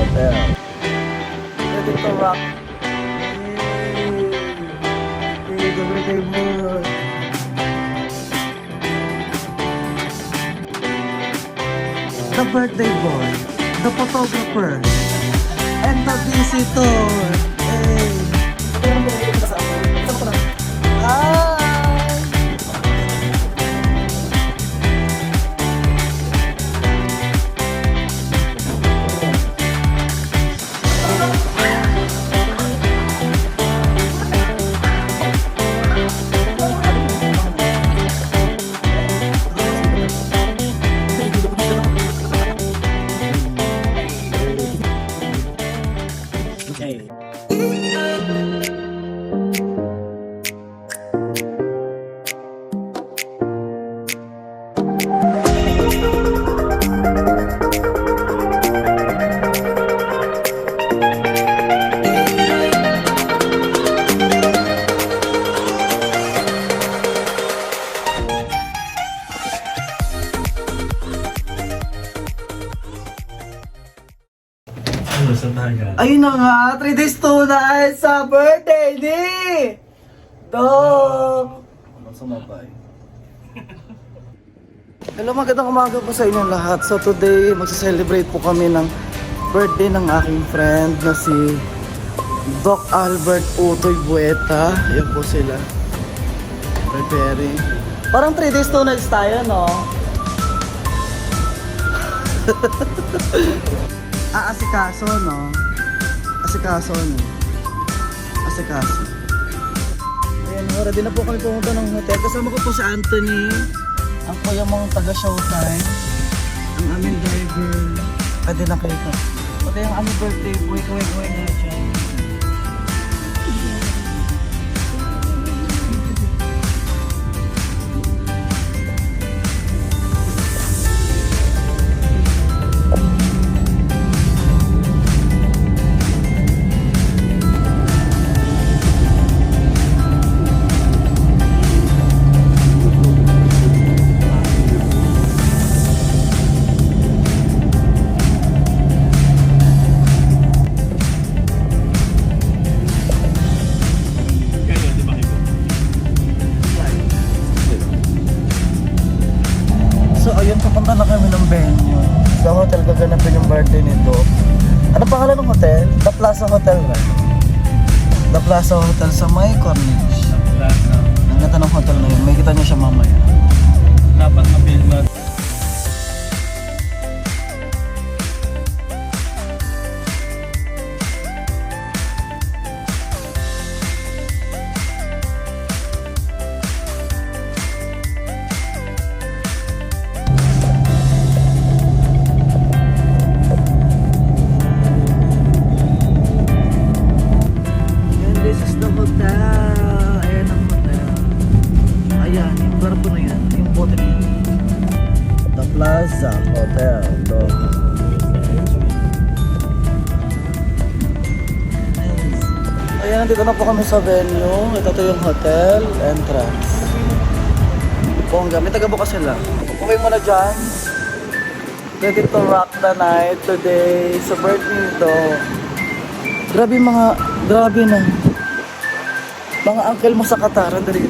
Hotel. Ready to rock. Hey, the birthday boy. The birthday boy, the photographer, and the visitor. Hey. Hi. Ayun na nga, 3 days 2 nights sa birthday ni Dok! Sumabay. Hello, magandang umaga po sa inyong lahat. So today, magsa-celebrate po kami ng birthday ng aking friend na si Doc Albert Utoy Bueta. Ayan po sila. Preparing. Parang 3 days 2 nights tayo, no? Asikaso, no? Asikaso, no? Asikaso. Ayan, ready na po kami pumunta ng hotel. Kasama ko po si Anthony, ang kuya mong taga-Showtime, ang aming driver. Pwede nakita. Pati ang aming birthday boy, kaway-kaway na siya. Ayun, papunta na kami ng venue. Sa hotel gaganapin yung birthday nito. Ano pangalan ng hotel? The Plaza Hotel, right? The Plaza Hotel sa May Corniche. The Plaza. Ang ganda ng hotel na yun. May kita niyo siya mamaya. Dapat mapilma. Plaza Hotel. Ayan, nandito na po kami sa venue. Ito yung hotel entrance. Bongga, may taga-bukas sila. Okay mo na dyan. Ready to rock the night today sa birthday nito. Grabe na. Mga uncle mo sa Qatar, dali.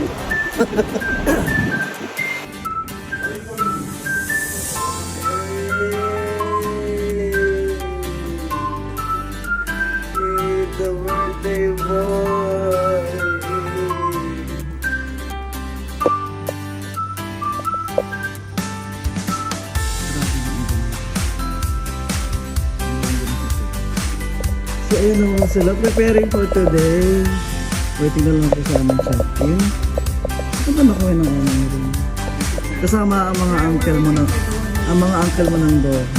The birthday boy. So ayun naman sila, preparing for today. Waiting na lang po sa aming check-in. Ano ba nakuha ng aming room? Kasama ang mga uncle mo ng dog.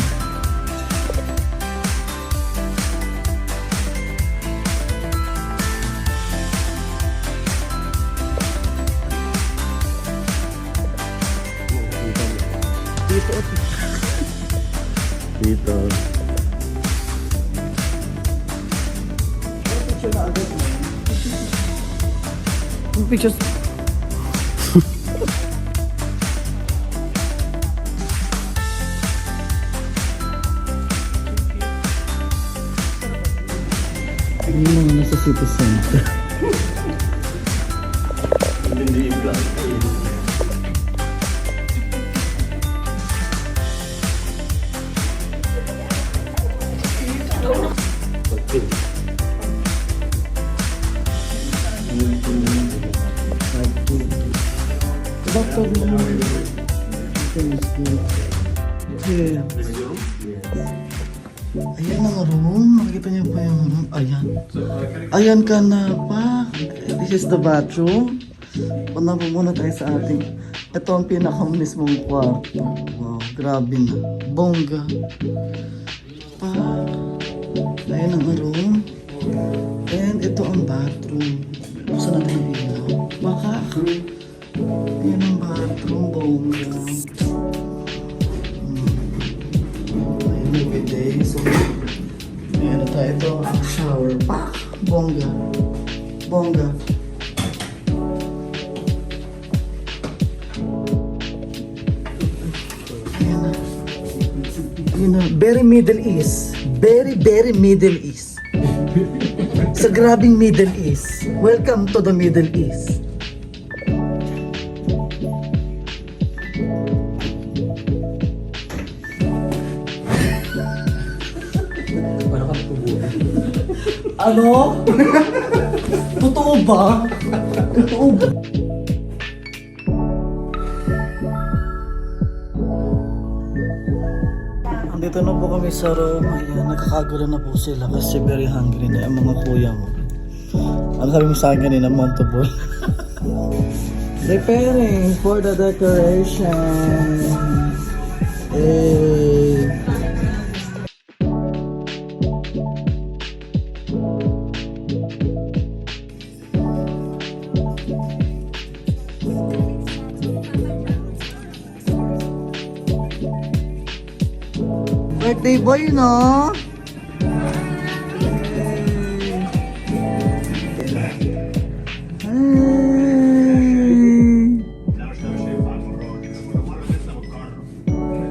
Dito. Pictures. Yun ang nasa city center. Hindi i-vlog. Bakit naman? Yeah. Ayan ang room. Nakikita niyo pa yung room. Ayan. Ayan ka na pa. This is the bathroom. Punta po muna tayo sa ating. Ito ang pinaka-mismong kwarto. Wow, grabe na. Bongga. Pa. Ayan ang room. And ito ang bathroom. Buksan natin ang ilaw. Baka. Ayan ang bathroom. Bongga. Day. So, ayan na tayo. Ito ang shower. Pak! Bongga. Bongga. Ayan na. Ayan na. Very Middle East. Very, very Middle East. Sa grabing Middle East. Welcome to the Middle East. Ano? Totoo ba? Totoo ba? Andito na po kami sa room. Ayan, nakakagulo na po sila kasi very hungry na yung mga kuya mo. Ano sabi mo sa akin kanina, Montobol? Preparing for the decoration. Hey. Birthday boy, no?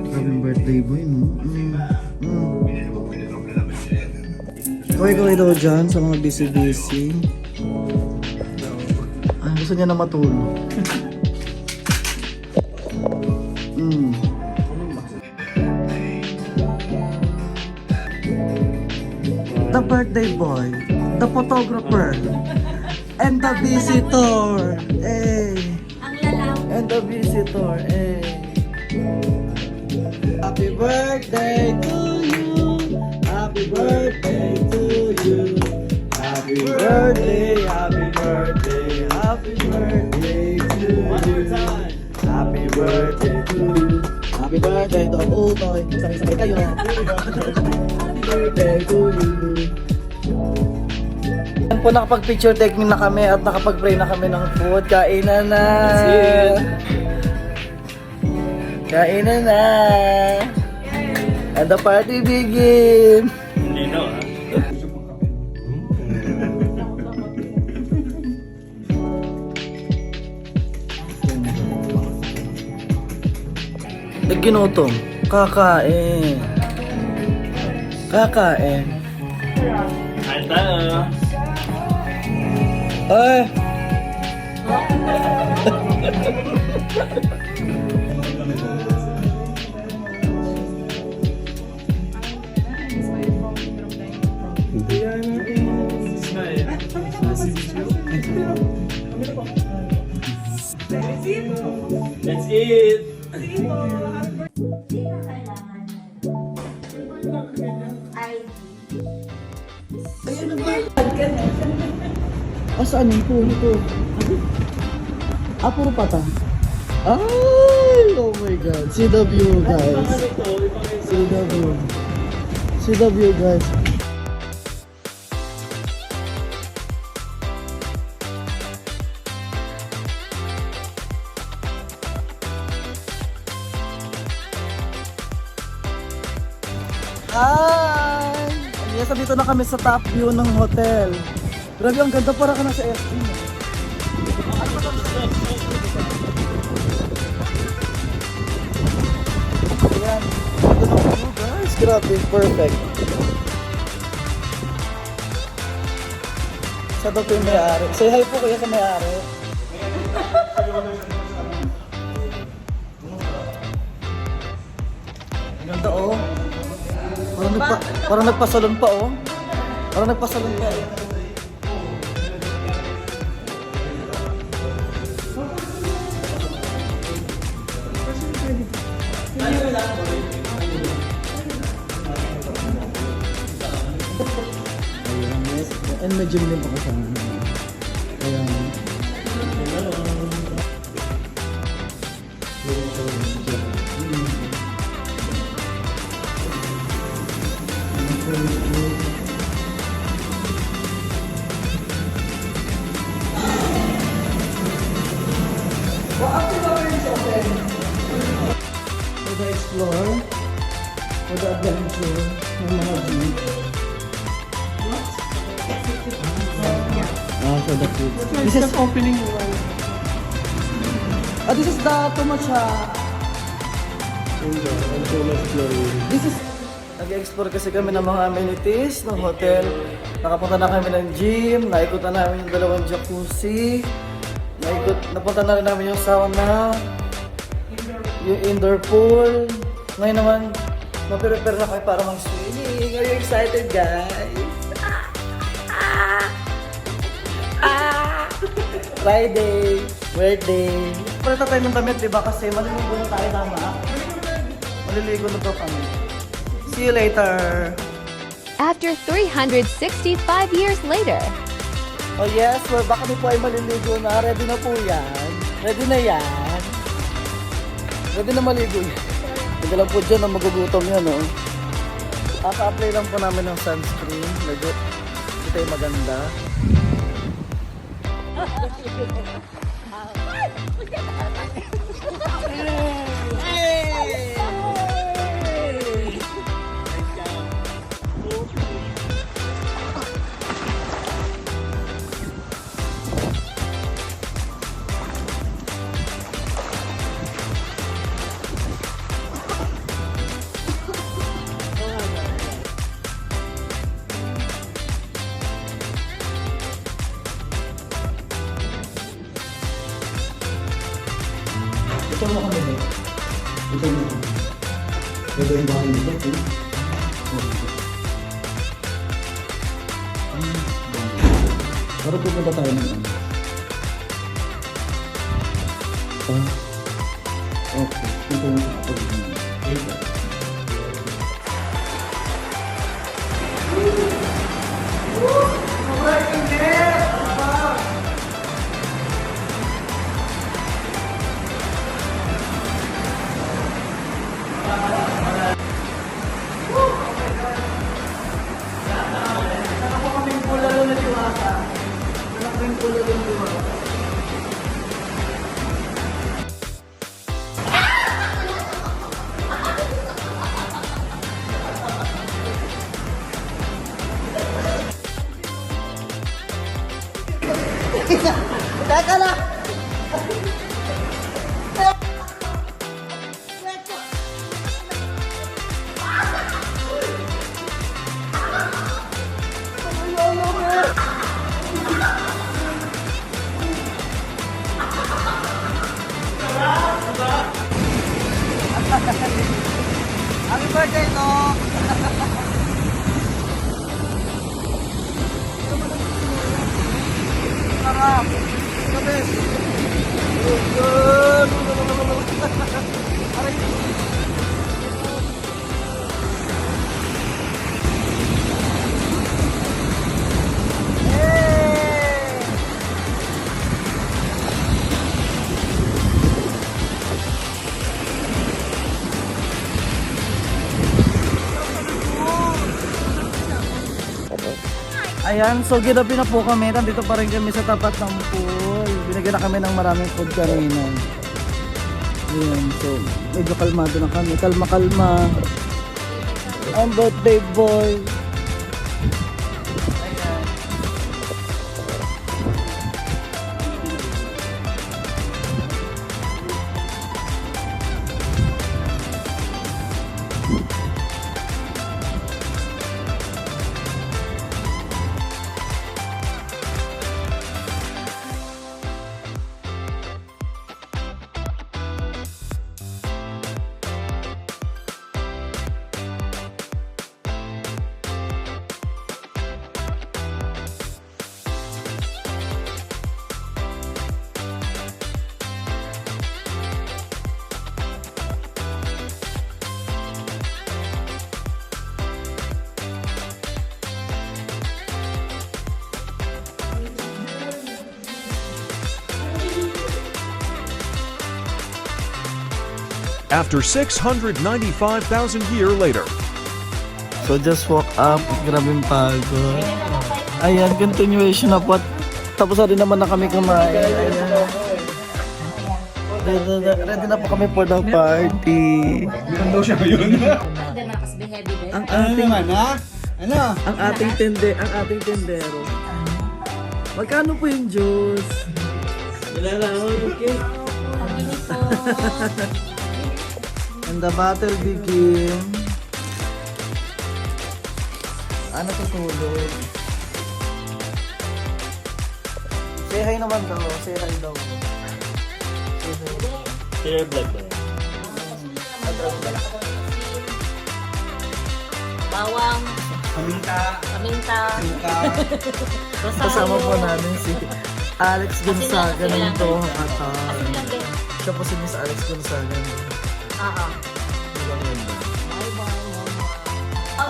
Kaming birthday boy, no? Kaway-kaway daw dyan sa mga busy-busy. Ah, gusto niya na matulog. The birthday boy, the photographer, and the visitor. Hey. And the visitor. Hey. Happy birthday to you. Happy birthday to you. Happy birthday, happy birthday, happy birthday to you. One more time. Happy birthday to you. Happy birthday to Utoy. Sabay-sabay kayo. Happy birthday to you. Yan po, nakapag-picture taking na kami at nakapag-pray na kami ng food. Kainan na! Kainan na! And the party begin! Hindi na ha? Ginutom. Kakain. Kakain. Kain tayo. Ay! Let's eat! Ayun na ba? Saan yung puro ito? Puro pata. Ay! Oh my God. See the view, guys. See the view. See the view, guys. Hi! Yes, dito na kami sa top view ng hotel. Grabe, ang ganda, para ka na sa SD. Ayan, ganda ng view, guys. Grabe, perfect. Siya daw po yung may-ari. Say hi po kuya sa may-ari. Ang ganda oh. Parang nagpasalon pa oh. Parang nagpasalon pa eh. Ayan, and medyo din pa kasama. Ayan. For the explore, for the adventure, ng mga jeep. For the food. This is opening one. this is the Tomacha. This is nag-explore kasi kami ng mga amenities ng hotel. Nakapunta na kami ng gym, naikutan namin yung dalawang jacuzzi. Napunta na rin namin yung sauna, yung indoor pool. Ngayon naman, maprepare na kayo para mag-swimming. Are you excited, guys? Friday, birthday. Palita tayo ng damit, diba? Kasi maliligo na tayo, tama? Maliligo na to kami. See you later. After 365 years later, Oh yes, we're back. Kami po ay maliligo na. Ready na po yan. Ready na yan. Ready na maligo yan. Hindi lang po dyan na magugutom yan, oh. Kaka-apply lang po namin ng sunscreen. Medyo ito ay maganda. Ito mo kami ba? Ito mo kami. Ito yung bahay nito. Para pupunta tayo ng ano? Okay. Ito yung pag-ibig. Teka lang! Happy birthday, no? Sarap! Sabi! Good! Ayan, so ginabi na po kami. Nandito pa rin kami sa tapat ng pool. Binigyan na kami ng maraming food kanina. Ayan, so medyo kalmado na kami. Kalma-kalma. Ang birthday boy. Ayan. after 695,000 years later. So just walk up, grabing pagod. Ayan, continuation na po. Tapos na rin naman na kami kumain. Ayan. Ready na po kami for the party. Ang ating Ang ating tendero. Magkano po yung juice? Wala na ako, okay. And the battle begins. Ano tutulog? Say hi naman daw. Say hi daw. Share vlog ba? Bawang, paminta, Kasama po namin si Alex Gonzaga ng Tohong Atal. Siya po si Miss Alex Gonzaga. Oo.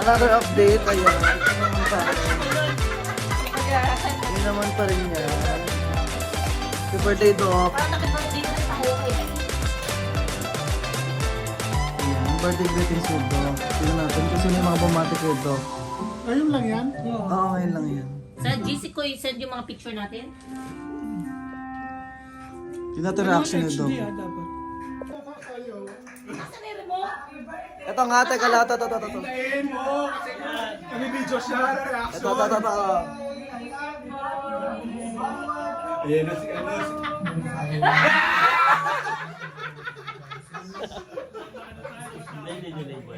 Another update, ayan. Yun naman pa rin yan. Happy birthday, Doc. Parang nakipag-birthday na sa Hawaii. Ayan, birthday greetings with Doc. Tignan natin kung sino yung mga bumati kay Doc. Ayun lang yan? Oo, ngayon lang yan. Sa GC ko, i-send yung mga picture natin. Yun natin reaction ni Doc. dapat. Nasaan yung remote? Ito nga, teka lang. Ito. Tayin mo! Kami video siya, reaction. Ito. Ayan na si ano. Hindi nyo na iba.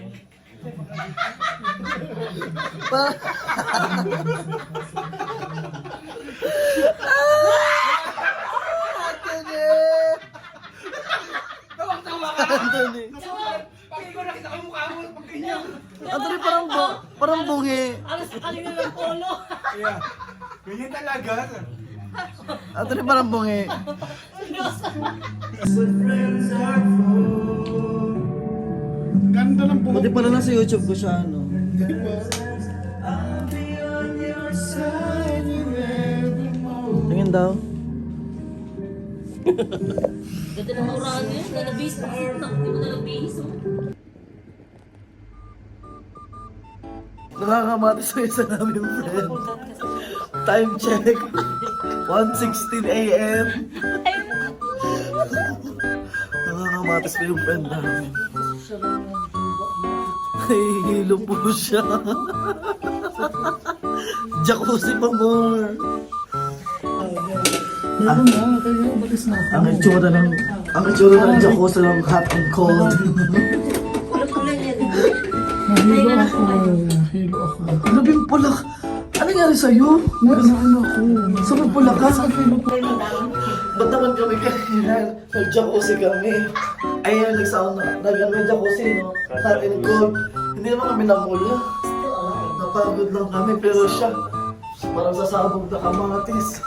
Anthony. Pagay ko nakita ko mukha mo pag ganyan. Anthony, parang bungi. Alas sa kanina ng polo. Yeah. Ganyan talaga. Anthony, parang bungi. Ganda ng buhok. Buti pala nasa YouTube ko siya, ano. Tingin daw. Ganda ng murahan yun. Nalabis. Hindi mo nalabis. Nakakamati sa isa namin friend. Time check. 1:16 a.m. Nakakamatis pa yung friend namin. Hilo po siya. Jacuzzi pa more. Ang itsura ng jacuzzi ng hot and cold. Nahilo ako. Nahilo ako. Ano ba yung pulak? Ano nangyari sa'yo? Ano ako? Saan may pulak ka? Saan kayo Ba't naman kami kanina? Nag-jacuzzi kami. Ayun, nag-jacuzzi, no? Hot and cold. Hindi naman kami namula. Napagod lang kami, pero siya, parang sasabog na kamatis.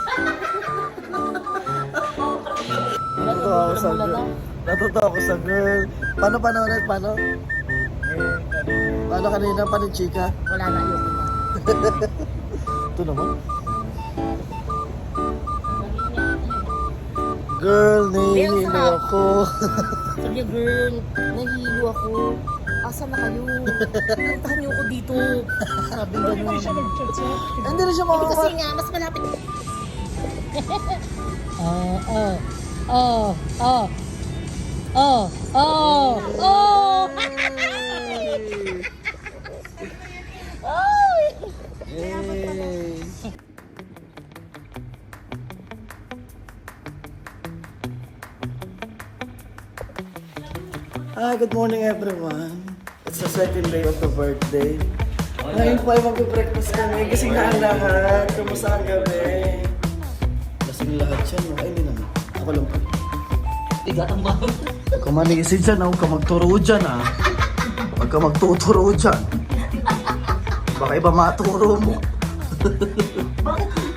Natutuwa ako sa girl. Natutuwa ako sa girl. Paano ulit? Paano? Paano kanina? Paano chika? Wala na yun. Ito naman. Girl, nahihilo ako. Sabi niya, girl, nahihilo ako. Asa na kayo? Puntahan niyo ako dito. Sabi nga Hindi siya nag-chat sa akin. Hindi na siya Kasi makakapag... nga, mas malapit. Yay! Hi, good morning everyone. It's the second day of the birthday. Ngayon po ay mag-breakfast kami. Gising na ang lahat. Kamusta ang gabi? Lasing lahat yan. No? Ay, hindi naman. Ako lang po. Bigat ang baho. Huwag ka manigising dyan. Huwag ka magturo dyan. Huwag ka magtuturo dyan. Baka iba maturo mo.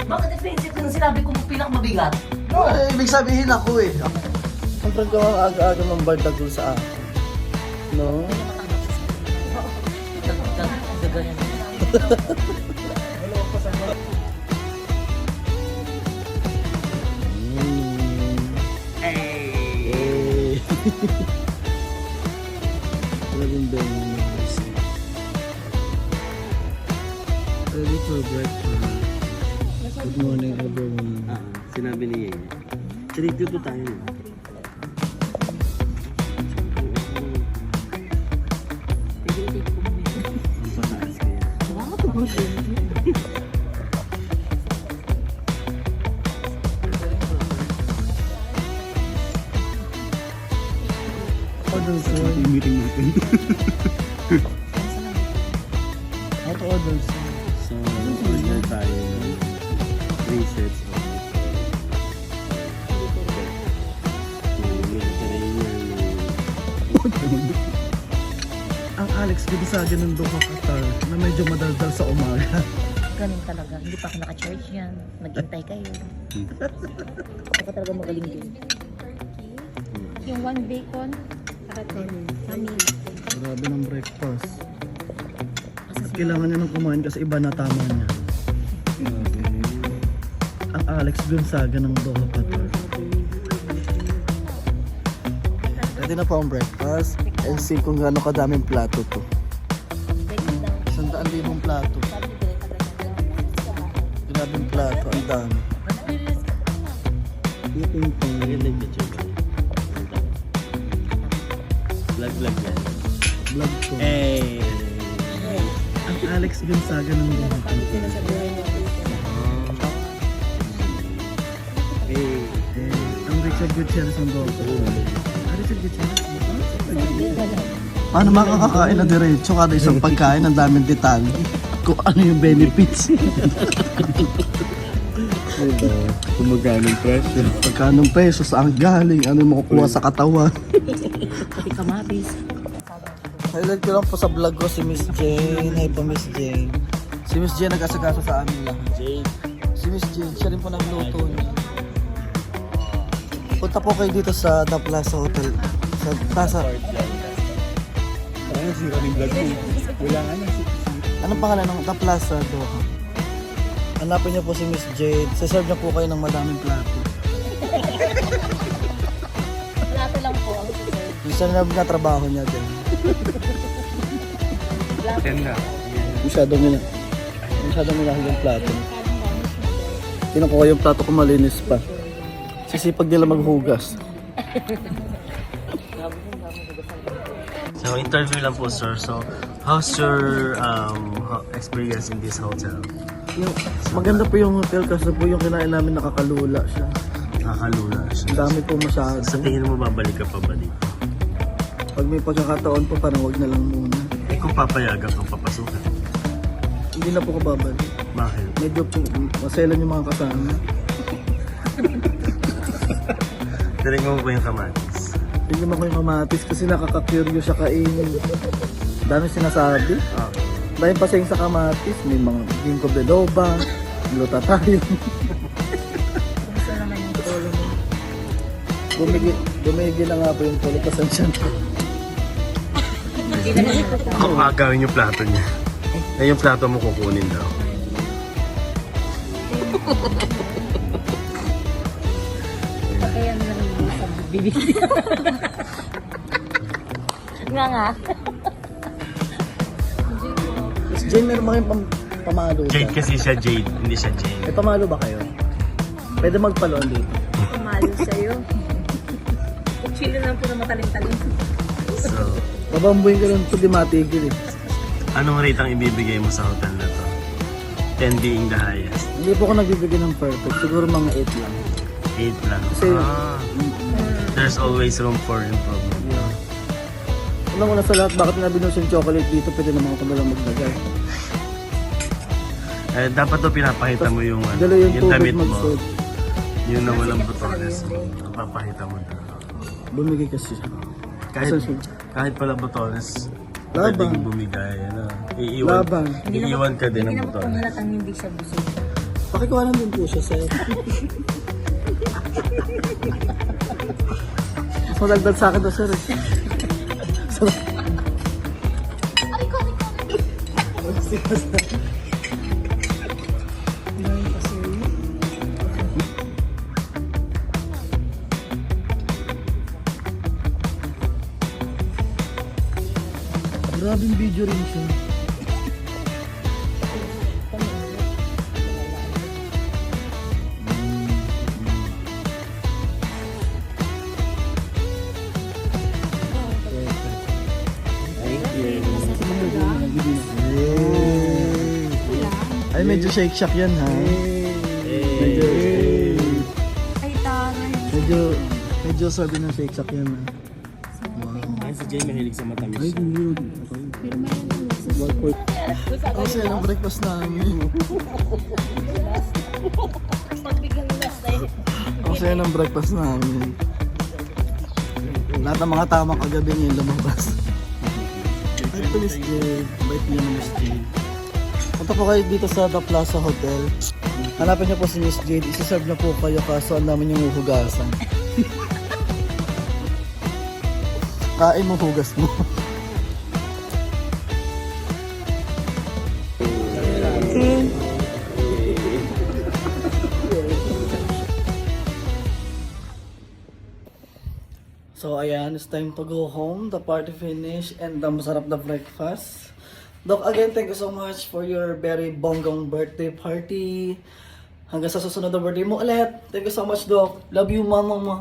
Bakit defensive nung sinabi ko pilak mabigat? Ay, ibig sabihin ako eh. Ang friend ko ang aga-aga ng bardagol sa akin. No? Gagayan. Hey! Talagang bangos. Ready for breakfast. Good morning, everyone. Sinabi niya yun. Treat to tayo. Ang pataas kaya. Order sir. Meeting natin. How to order sir? So, order tayo ng 3 sets of Ang Alex, gibisagan ng Doha Qatar na medyo madaldal sa umaga. Ganun talaga. Hindi pa ako naka-church yan. Maghintay kayo. Ako talaga magaling din. Yung one bacon, Mami. Grabe ng breakfast. Kailangan niya nang kumain kasi iba na tama niya. Ang Alex Gonzaga ng Doha Qatar. Ready na po ang breakfast. And see kung gaano kadaming plato to. 100,000 plato. Grabing plato, ang dami. Eating time. Vlog yan. Vlog ko. Hey! Ang Alex Gonzaga ng Doha Qatar. Hey! Ang Richard Gutierrez ng Doha Qatar. Richard Gutierrez? Paano makakakain na diretso kada isang pagkain ang daming detalye kung ano yung benefits. Diba? Kumaganong presyo. Pagkanong peso, saan galing, ano yung makukuha sa katawan. Pati kamatis. Highlight ko lang po sa vlog ko si Miss Jane. Hi po Miss Jane. Si Miss Jane nag-asikaso sa amin lahat. Jade. Si Miss Jane, siya rin po nagluto niya. Punta po kayo dito sa The Plaza Hotel. Sa Plaza. Parang sira ng vlog mo. Wala nga na. Anong pangalan ng The Plaza Doha? Hanapin niyo po si Miss Jade. Saserve niya po kayo ng madaming plato. Plato lang po ang sisir. Isa na trabaho niya din. Ten na. Masyadong minahal yung plato. Kinukuha yung plato ko malinis pa. Sisipag nila maghugas. So, interview lang po, sir. So, how's your experience in this hotel? Maganda po yung hotel kasi po yung kinain namin nakakalula siya. Nakakalula Ang siya. dami po masyado. Sa tingin mo, babalik ka pa ba dito? Pag may pagkakataon po, parang wag na lang muna. Eh, kung papayagan kang papasukan, Hindi na po kababalik. bakit? Medyo po, maselan yung mga kasama. Tiring mo ba yung kamatis? Hindi mo ko yung kamatis kasi nakaka-curious siya kainin. Dami sinasabi. Ah. Dahil pasayang sa kamatis, may mga ginkgo biloba, luta tayo. Kumusta naman yung tolo mo? Bumigil na nga po yung tulo pasensya na. Hindi naman nalata. Ako agawin yung plato niya. Eh, yung plato mo kukunin daw. Kaya naman yung sa bibig. Nga. Miss Jane, meron ba kayong pamalo dyan? Jade kasi siya Jade, hindi siya Jane. May pamalo ba kayo? Pwede magpaloon dito. Pumalo sa'yo. Chilo lang po na matalim-talim. So, Babambuhin ka lang ito, di matigil eh. anong rate ang ibibigay mo sa hotel na to? 10 being the highest. Hindi po ako nagbibigay ng perfect. Siguro mga 8 lang. 8 lang. Kasi, There's always room for improvement. Una sa lahat, bakit nga binus yung chocolate dito? Pwede naman ako nalang maglagay. Eh, dapat to pinapakita mo yung, Dala yung yung tubig damit mo. mag-sold. Yung na walang botones. Papakita mo na. Bumigay kasi siya. Kahit pala botones, Laban. pwedeng bumigay. Ano, Laban. iiwan ka din ng Hindi naman po botones. halatang hindi siya busog. Pakikuhanan din po siya, sir. Mas madagdag sa akin to, sir. Grabing video rin siya. Ay, medyo shake-shack yan ha. Medyo, Ay, taray. medyo sabi ng shake-shack yan ha. Ay, si Jay mahilig sa matamis. Ay, yun. Pero mayroon lang Kasi yan ang breakfast namin. Pagbigyan mo na sa'yo. Kasi yan ang breakfast namin. Lahat ng mga tamang kagabi ngayon lumabas. Ay, ito Miss Jade. Bait niyo na Miss Jade. Punta po kayo dito sa The Plaza Hotel. Hanapin niyo po si Miss Jade. Isi-serve na po kayo kaso ang dami niyong uhugasan. Kain mo, hugas mo. So ayan, it's time to go home. The party finished and the masarap na breakfast. Doc, again, thank you so much for your very bonggong birthday party. Hanggang sa susunod na birthday mo ulit. Thank you so much, Doc. Love you, mama mo.